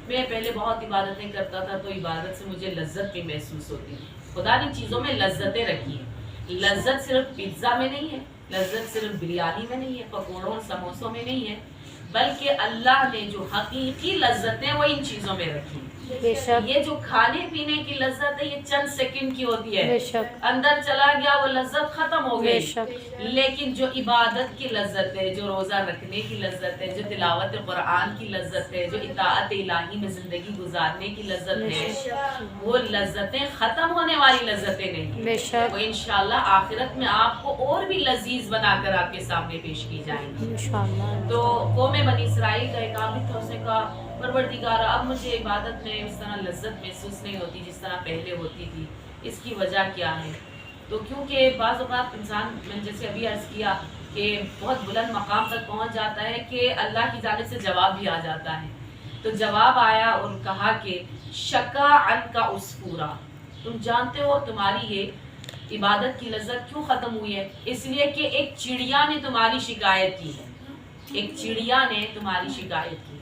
میں پہلے بہت عبادتیں کرتا تھا تو عبادت سے مجھے لذت بھی محسوس ہوتی ہے. خدا نے چیزوں میں لذتیں رکھی ہیں. لذت صرف پیزا میں نہیں ہے, لذت صرف بریانی میں نہیں ہے, پکوڑوں اور سموسوں میں نہیں ہے, بلکہ اللہ نے جو حقیقی لذتیں وہ ان چیزوں میں رکھی. یہ جو کھانے پینے کی لذت ہے یہ چند سیکنڈ کی ہوتی ہے, اندر چلا گیا وہ لذت ختم ہو گئی. لیکن جو عبادت کی لذت ہے, جو روزہ رکھنے کی لذت ہے, جو تلاوت قرآن کی لذت ہے, جو اطاعت الہی میں زندگی گزارنے کی لذت ہے, وہ لذتیں ختم ہونے والی لذتیں نہیں. وہ انشاءاللہ آخرت میں آپ کو اور بھی لذیذ بنا کر آپ کے سامنے پیش کی جائیں گی. تو قوم بنی اسرائیل کا ایک عابد تھا, اس نے کہا پروردگارا اب مجھے عبادت میں اس طرح لذت محسوس نہیں ہوتی جس طرح پہلے ہوتی تھی, اس کی وجہ کیا ہے؟ تو کیونکہ بعض اوقات انسان, میں جیسے ابھی عرض کیا کہ بہت بلند مقام تک پہنچ جاتا ہے کہ اللہ کی جانب سے جواب بھی آ جاتا ہے. تو جواب آیا اور کہا کہ شکا عنک عصفورا, تم جانتے ہو تمہاری یہ عبادت کی لذت کیوں ختم ہوئی ہے؟ اس لیے کہ ایک چڑیا نے تمہاری شکایت کی ہے, ایک چڑیا نے تمہاری شکایت کی.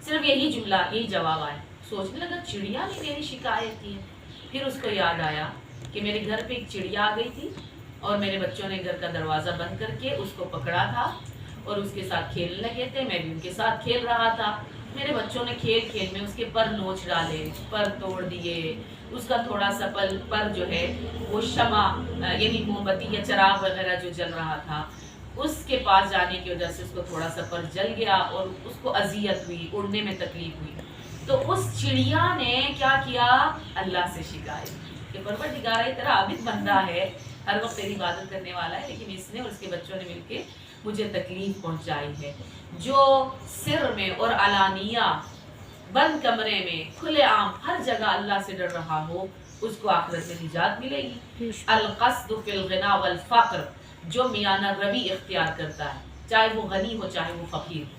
صرف یہی جملہ, یہی جواب آیا. سوچنے لگا چڑیا نے میری شکایت کی ہے. پھر اس کو یاد آیا کہ میرے گھر پہ ایک چڑیا آ گئی تھی اور میرے بچوں نے گھر کا دروازہ بند کر کے اس کو پکڑا تھا اور اس کے ساتھ کھیلنے لگے تھے, میں بھی ان کے ساتھ کھیل رہا تھا. میرے بچوں نے کھیل کھیل میں اس کے پر نوچ ڈالے, پر توڑ دیے, اس کا تھوڑا سا پر جو ہے وہ شمع یعنی موم بتی یا چراغ وغیرہ جو جل رہا تھا اس کے پاس جانے کی وجہ سے اس کو تھوڑا سا پر جل گیا اور اس کو اذیت ہوئی, اڑنے میں تکلیف ہوئی. تو اس چڑیا نے کیا کیا؟ اللہ سے شکایت کہ پروردگارا یہ تیرا عابد بندہ ہے, ہر وقت تیری عبادت کرنے والا ہے, لیکن اس نے اور اس کے بچوں نے مل کے مجھے تکلیف پہنچائی ہے. جو سر میں اور علانیہ, بند کمرے میں, کھلے عام, ہر جگہ اللہ سے ڈر رہا ہو اس کو آخرت میں نجات ملے گی. القصد فی الغنا والفقر, جو میانہ روی اختیار کرتا ہے, چاہے وہ غنی ہو چاہے وہ فقیر.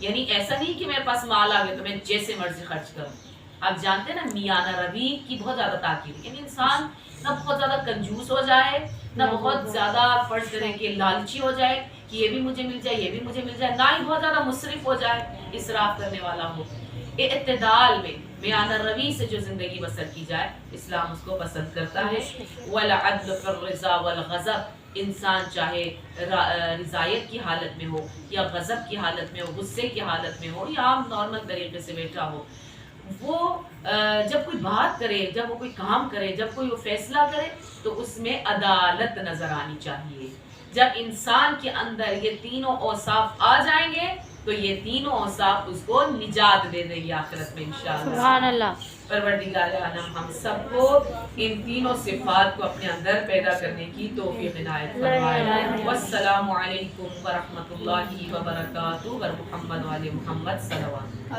یعنی ایسا نہیں کہ میرے پاس مال آ گیا تو میں جیسے مرضی خرچ کروں. آپ جانتے ہیں نا میانہ روی کی بہت زیادہ تاکید, یعنی انسان نہ بہت زیادہ کنجوس ہو جائے, نہ بہت زیادہ فرض کریں کہ لالچی ہو جائے کہ یہ بھی مجھے مل جائے, یہ بھی مجھے مل جائے, نہ ہی بہت زیادہ مسرف ہو جائے, اسراف کرنے والا ہو. اعتدال میں میانہ روی سے جو زندگی بسر کی جائے اسلام اس کو پسند کرتا ہے. والعدل فی الرضا والغضب, انسان چاہے رضایت کی حالت میں ہو یا غضب کی حالت میں ہو, غصے کی حالت میں ہو یا عام نارمل طریقے سے بیٹھا ہو, وہ جب کوئی بات کرے, جب وہ کوئی کام کرے, جب کوئی وہ فیصلہ کرے تو اس میں عدالت نظر آنی چاہیے. جب انسان کے اندر یہ تینوں اوصاف آ جائیں گے تو یہ تینوں اوصاف اس کو نجات دے دیں گے آخرت میں انشاءاللہ۔ سبحان اللہ۔ پروردگار عالم ہم سب کو ان تینوں صفات کو اپنے اندر پیدا کرنے کی توفیق عنایت فرمائے۔ والسلام علیکم ورحمۃ اللہ وبرکاتہ۔ محمد وعلی محمد صلوات۔